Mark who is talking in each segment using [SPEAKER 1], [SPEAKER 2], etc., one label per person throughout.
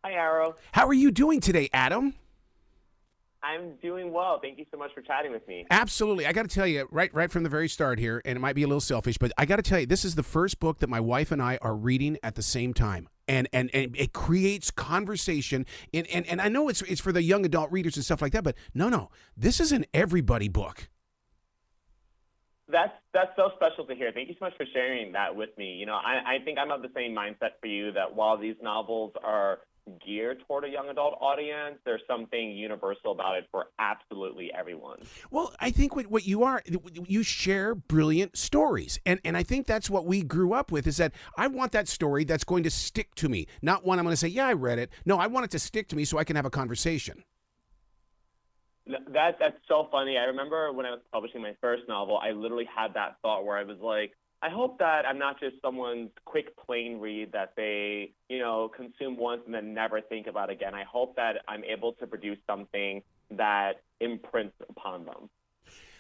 [SPEAKER 1] Hi, Arrow.
[SPEAKER 2] How are you doing today, Adam?
[SPEAKER 1] I'm doing well. Thank you so much for chatting with me.
[SPEAKER 2] Absolutely. I got to tell you, right from the very start here, and it might be a little selfish, but I got to tell you, this is the first book that my wife and I are reading at the same time. And it creates conversation. And I know it's for the young adult readers and stuff like that, but no. This is an everybody book.
[SPEAKER 1] That's so special to hear. Thank you so much for sharing that with me. I think I'm of the same mindset for you that while these novels are geared toward a young adult audience, there's something universal about it for absolutely everyone.
[SPEAKER 2] Well, I think what you are, you share brilliant stories. And I think that's what we grew up with is that I want that story that's going to stick to me, not one I'm going to say, yeah, I read it. No, I want it to stick to me so I can have a conversation.
[SPEAKER 1] That's so funny. I remember when I was publishing my first novel, I literally had that thought where I was like, I hope that I'm not just someone's quick plain read that they, consume once and then never think about again. I hope that I'm able to produce something that imprints upon them.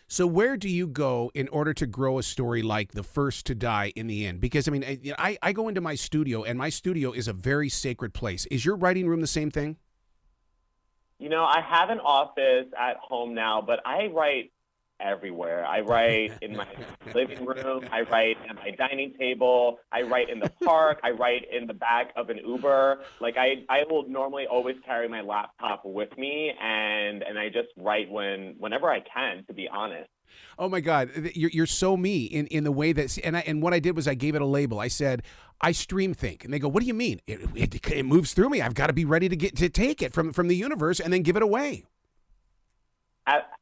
[SPEAKER 2] So where do you go in order to grow a story like The First to Die in the End? Because, I mean, I go into my studio, and my studio is a very sacred place. Is your writing room the same thing?
[SPEAKER 1] I have an office at home now, but I write everywhere. I write in my living room. I write at my dining table. I write in the park. I write in the back of an Uber. Like I will normally always carry my laptop with me, and I just write whenever I can, to be honest.
[SPEAKER 2] Oh my God, you're so me in the way that, and what I did was I gave it a label. I said, I stream think, and they go, what do you mean? It moves through me. I've got to be ready to take it from the universe and then give it away.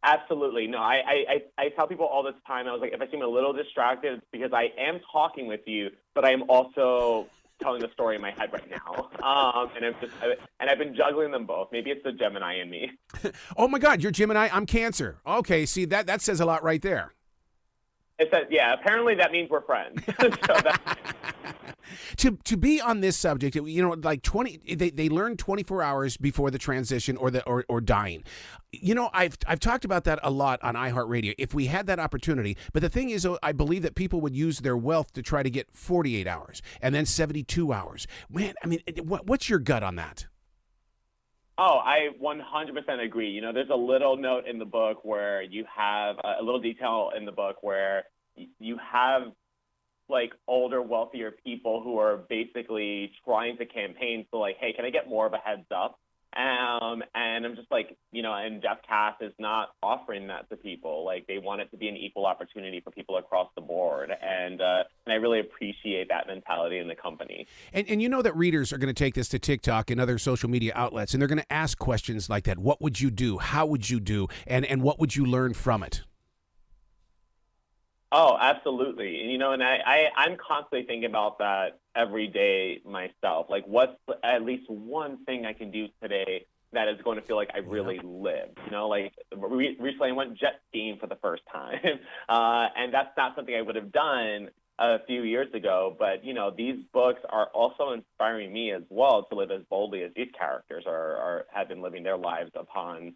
[SPEAKER 1] Absolutely. No, I tell people all this time, I was like, if I seem a little distracted, it's because I am talking with you, but I am also telling the story in my head right now. And I've been juggling them both. Maybe it's the Gemini in me.
[SPEAKER 2] Oh my God, you're Gemini, I'm Cancer. Okay, see, that says a lot right there.
[SPEAKER 1] It says, yeah, apparently that means we're friends.
[SPEAKER 2] To be on this subject, like 20, they learn 24 hours before the transition or dying. I've talked about that a lot on iHeartRadio. If we had that opportunity, but the thing is, I believe that people would use their wealth to try to get 48 hours and then 72 hours. Man, I mean, what's your gut on that?
[SPEAKER 1] Oh, I 100% agree. There's a little note in the book where you have a little detail in the book where you have like older, wealthier people who are basically trying to campaign for like, hey, can I get more of a heads up? And I'm just like, and Jeff Cass is not offering that to people. Like they want it to be an equal opportunity for people across the board. And I really appreciate that mentality in the company.
[SPEAKER 2] And you know that readers are going to take this to TikTok and other social media outlets, and they're going to ask questions like that. What would you do? How would you do? And what would you learn from it?
[SPEAKER 1] Oh, absolutely. And I'm constantly thinking about that every day myself. Like, what's at least one thing I can do today that is going to feel like I really lived? Like recently I went jet skiing for the first time, and that's not something I would have done a few years ago. But these books are also inspiring me as well to live as boldly as these characters have been living their lives upon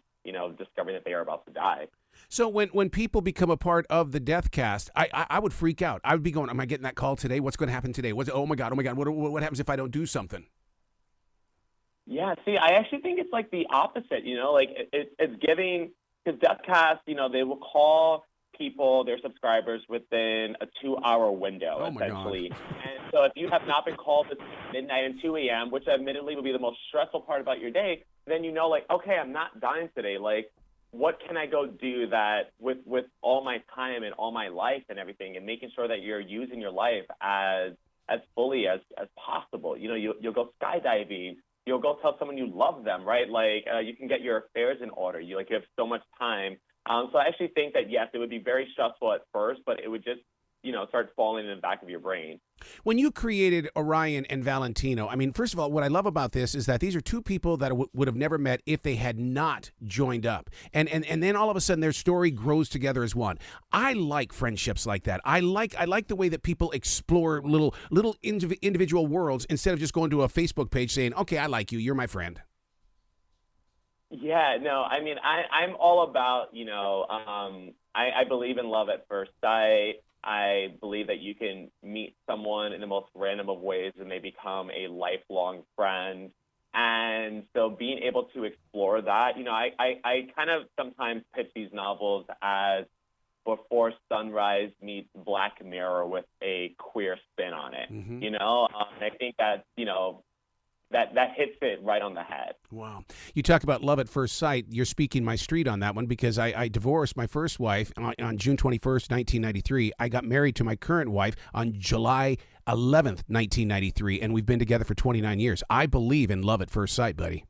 [SPEAKER 1] discovering that they are about to die.
[SPEAKER 2] So when people become a part of the death cast, I would freak out. I would be going, am I getting that call today? What's going to happen today? Oh my God, what happens if I don't do something?
[SPEAKER 1] Yeah, see, I actually think it's like the opposite, like it's giving, because death cast, they will call people, their subscribers, within a 2-hour window, essentially. And so if you have not been called between midnight and 2 a.m., which admittedly would be the most stressful part about your day, then like, okay, I'm not dying today. Like, what can I go do that with all my time and all my life and everything, and making sure that you're using your life as fully as possible. You'll go skydiving. You'll go tell someone you love them, right? Like you can get your affairs in order. You have so much time. So I actually think that, yes, it would be very stressful at first, but it would just, start falling in the back of your brain.
[SPEAKER 2] When you created Orion and Valentino, I mean, first of all, what I love about this is that these are two people that would have never met if they had not joined up. And then all of a sudden their story grows together as one. I like friendships like that. I like the way that people explore little individual worlds instead of just going to a Facebook page saying, okay, I like you, you're my friend.
[SPEAKER 1] Yeah, no, I mean, I'm all about, I believe in love at first sight. I believe that you can meet someone in the most random of ways and they become a lifelong friend. And being able to explore that, I kind of sometimes pitch these novels as Before Sunrise meets Black Mirror with a queer spin on it, and I think that, that hits it right on the head.
[SPEAKER 2] Wow. You talk about love at first sight. You're speaking my street on that one, because I divorced my first wife on June 21st, 1993. I got married to my current wife on July 11th, 1993, and we've been together for 29 years. I believe in love at first sight, buddy.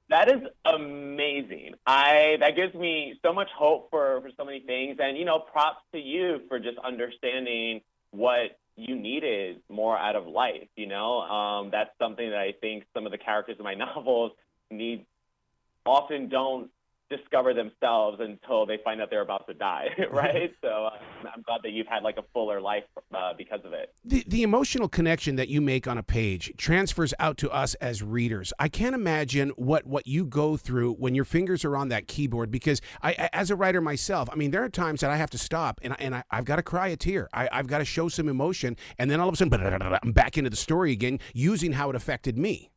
[SPEAKER 1] That is amazing. That gives me so much hope for so many things. And, props to you for just understanding what you needed more out of life. That's something that I think some of the characters in my novels often don't discover themselves until they find out they're about to die, right? So I'm glad that you've had like a fuller life because of it.
[SPEAKER 2] The emotional connection that you make on a page transfers out to us as readers. I can't imagine what you go through when your fingers are on that keyboard, because as a writer myself, I mean, there are times that I have to stop and I've got to cry a tear. I've got to show some emotion, and then all of a sudden, I'm back into the story again, using how it affected me.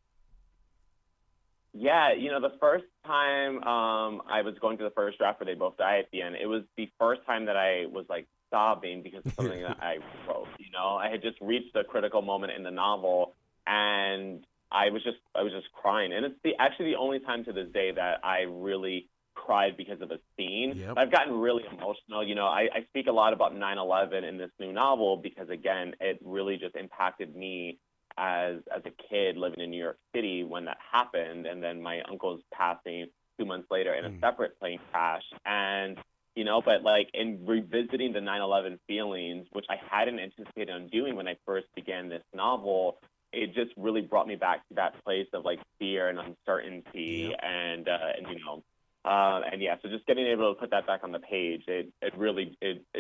[SPEAKER 1] Yeah, the first time I was going through the first draft where they both die at the end, it was the first time that I was like sobbing because of something that I wrote. I had just reached a critical moment in the novel, and I was just crying. And it's actually the only time to this day that I really cried because of a scene.
[SPEAKER 2] Yep.
[SPEAKER 1] I've gotten really emotional. I speak a lot about 9/11 in this new novel because, again, it really just impacted me as a kid living in New York City when that happened, and then my uncle's passing 2 months later in a separate plane crash. And but like in revisiting the 9/11 feelings, which I hadn't anticipated on doing when I first began this novel, it just really brought me back to that place of like fear and uncertainty. And yeah, so just getting able to put that back on the page, it really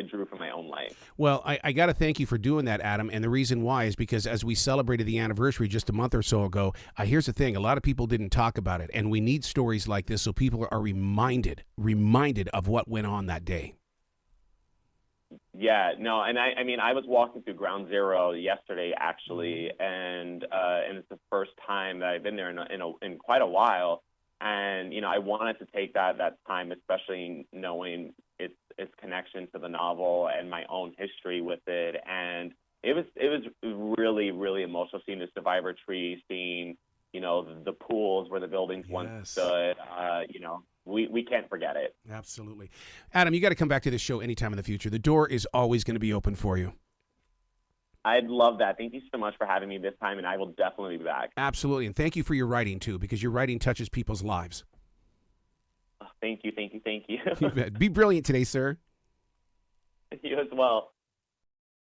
[SPEAKER 1] drew from my own life.
[SPEAKER 2] Well, I got to thank you for doing that, Adam. And the reason why is because as we celebrated the anniversary just a month or so ago, here's the thing. A lot of people didn't talk about it. And we need stories like this so people are reminded of what went on that day.
[SPEAKER 1] Yeah, no, and I mean, I was walking through Ground Zero yesterday, actually, and it's the first time that I've been there in quite a while. And, I wanted to take that time, especially knowing its connection to the novel and my own history with it. And it was really, really emotional seeing the survivor tree, seeing, the pools where the buildings once stood. We can't forget it.
[SPEAKER 2] Absolutely. Adam, you got to come back to this show anytime in the future. The door is always going to be open for you.
[SPEAKER 1] I'd love that. Thank you so much for having me this time, and I will definitely be back.
[SPEAKER 2] Absolutely. And thank you for your writing, too, because your writing touches people's lives.
[SPEAKER 1] Thank you.
[SPEAKER 2] You bet. Be brilliant today, sir.
[SPEAKER 1] You as well.